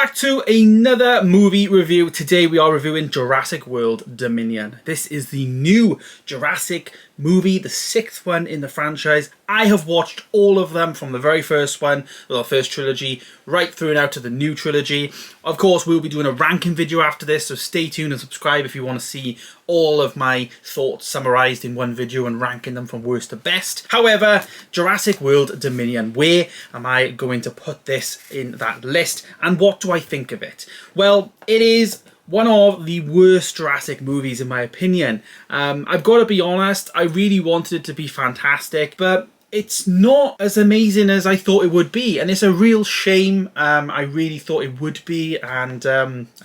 back to another movie review. Today we are reviewing Jurassic World Dominion. This is the new Jurassic movie, the 6th one in the franchise. I have watched all of them from the very first one, the first trilogy, right through and out to the new trilogy. Of course, we'll be doing a ranking video after this, so stay tuned and subscribe if you want to see all of my thoughts summarized in one video and ranking them from worst to best. However, Jurassic World Dominion, where am I going to put this in that list, and what do I think of it? Well, it is one of the worst Jurassic movies in my opinion. I've got to be honest, I really wanted it to be fantastic, but it's not as amazing as I thought it would be, and it's a real shame. I really thought it would be, and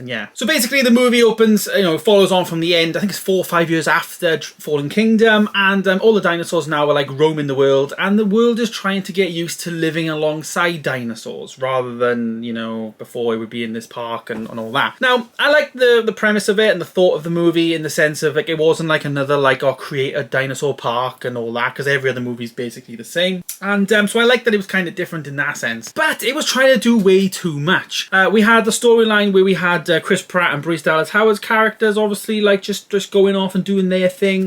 yeah. So basically the movie opens, follows on from the end. I think it's 4 or 5 years after Fallen Kingdom, and all the dinosaurs now are like roaming the world, and the world is trying to get used to living alongside dinosaurs, rather than, before it would be in this park and all that. Now, I like the premise of it and the thought of the movie in the sense of, like, it wasn't like another, like, create a dinosaur park and all that, because every other movie is basically the same, and so I like that it was kind of different in that sense, but it was trying to do way too much. We had the storyline where we had Chris Pratt and Bryce Dallas Howard's characters obviously like just going off and doing their thing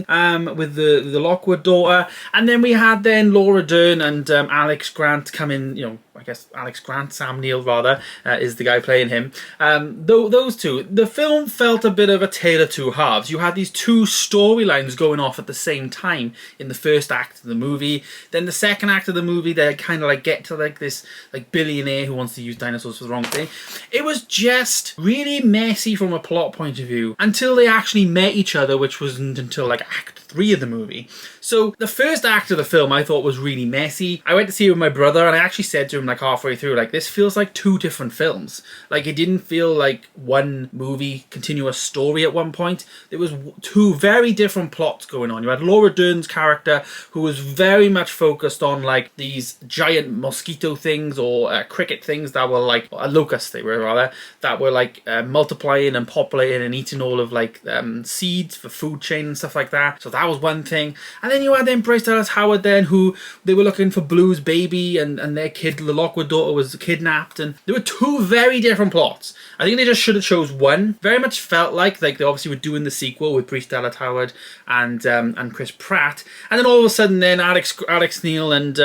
with the Lockwood daughter, and then we had Laura Dern and Alex Grant come in, I guess Alex Grant, Sam Neill rather, is the guy playing him. Those two. The film felt a bit of a tale of two halves. You had these two storylines going off at the same time in the first act of the movie. Then the second act of the movie, they kind of like get to like this like billionaire who wants to use dinosaurs for the wrong thing. It was just really messy from a plot point of view until they actually met each other, which wasn't until like Act 3 of the movie. So the first act of the film I thought was really messy. I went to see it with my brother, and I actually said to him like halfway through, like, this feels like two different films. Like, it didn't feel like one movie, continuous story at one point. There was two very different plots going on. You had Laura Dern's character, who was very much focused on like these giant mosquito things or cricket things that were like, locusts they were rather, that were like multiplying and populating and eating all of like seeds for food chain and stuff like that. So that was one thing. And then you had Bryce Dallas Howard who they were looking for Blue's baby, and their kid, the Lockwood daughter, was kidnapped, and there were two very different plots. I think they just should have chose one. Very much felt like they obviously were doing the sequel with Bryce Dallas Howard and Chris Pratt, and then all of a sudden then Alex Neil and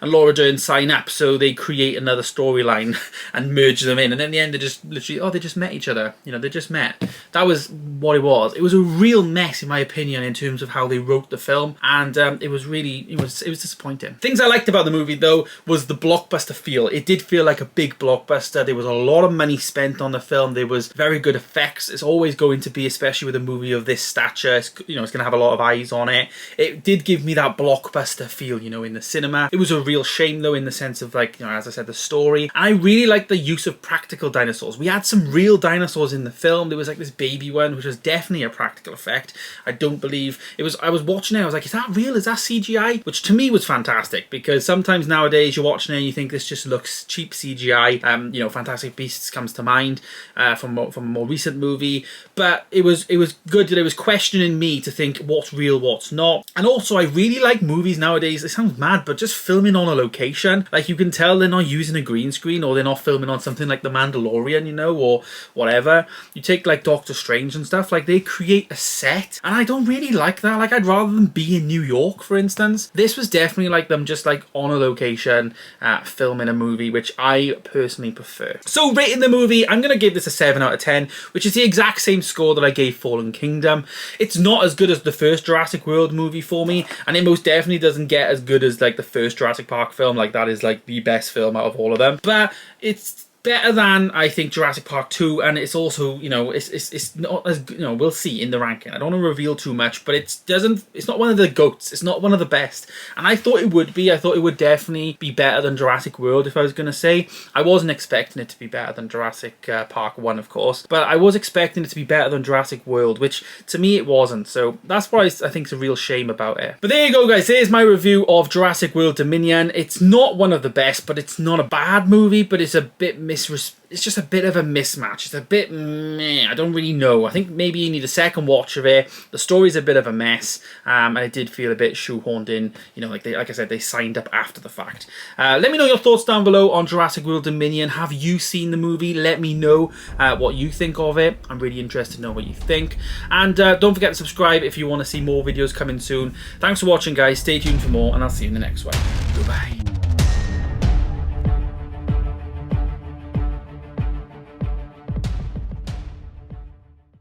Laura Dern sign up, so they create another storyline and merge them in, and then in the end they just literally, they just met each other. They just met. That was what it was. It was a real mess in my opinion in terms of how they wrote the film, and it was disappointing. Things I liked about the movie though was the blockbuster feel. It did feel like a big blockbuster. There was a lot of money spent on the film. There was very good effects. It's always going to be, especially with a movie of this stature, it's going to have a lot of eyes on it. It did give me that blockbuster feel, in the cinema. It was a real shame though in the sense of like, as I said, the story. And I really liked the use of practical dinosaurs. We had some real dinosaurs in the film. There was like this baby one, which was definitely a practical effect. I don't believe it was. I was watching it, I was like, is that real? Is that CGI? Which to me was fantastic, because sometimes nowadays you're watching it and you think this just looks cheap CGI. Fantastic Beasts comes to mind from a more recent movie, but it was good that it was questioning me to think what's real, what's not. And also I really like movies nowadays, it sounds mad, but just filming on a location. Like, you can tell they're not using a green screen, or they're not filming on something like The Mandalorian, or whatever. You take like Doctor Strange and stuff, like they create a set, and I don't really like that. Like, I'd rather them be in New York, for instance. This was definitely like them just like on a location filming a movie, which I personally prefer. So rating the movie, I'm going to give this a 7 out of 10, which is the exact same score that I gave Fallen Kingdom. It's not as good as the first Jurassic World movie for me, and it most definitely doesn't get as good as like the first Jurassic Park film. Like, that is like the best film out of all of them, but it's better than, I think, Jurassic Park 2, and it's also, it's not as, we'll see in the ranking. I don't want to reveal too much, but it's not one of the GOATs, it's not one of the best, and I thought it would be. I thought it would definitely be better than Jurassic World, if I was going to say. I wasn't expecting it to be better than Jurassic Park 1, of course, but I was expecting it to be better than Jurassic World, which to me it wasn't, so that's what I think is a real shame about it. But there you go, guys, here's my review of Jurassic World Dominion. It's not one of the best, but it's not a bad movie, but it's a bit it's just a bit of a mismatch. It's a bit meh. I don't really know. I think maybe you need a second watch of it. The story's a bit of a mess, and it did feel a bit shoehorned in. You know, like I said, they signed up after the fact. Let me know your thoughts down below on Jurassic World Dominion. Have you seen the movie? Let me know what you think of it. I'm really interested to know what you think. And don't forget to subscribe if you want to see more videos coming soon. Thanks for watching, guys. Stay tuned for more, and I'll see you in the next one. Goodbye.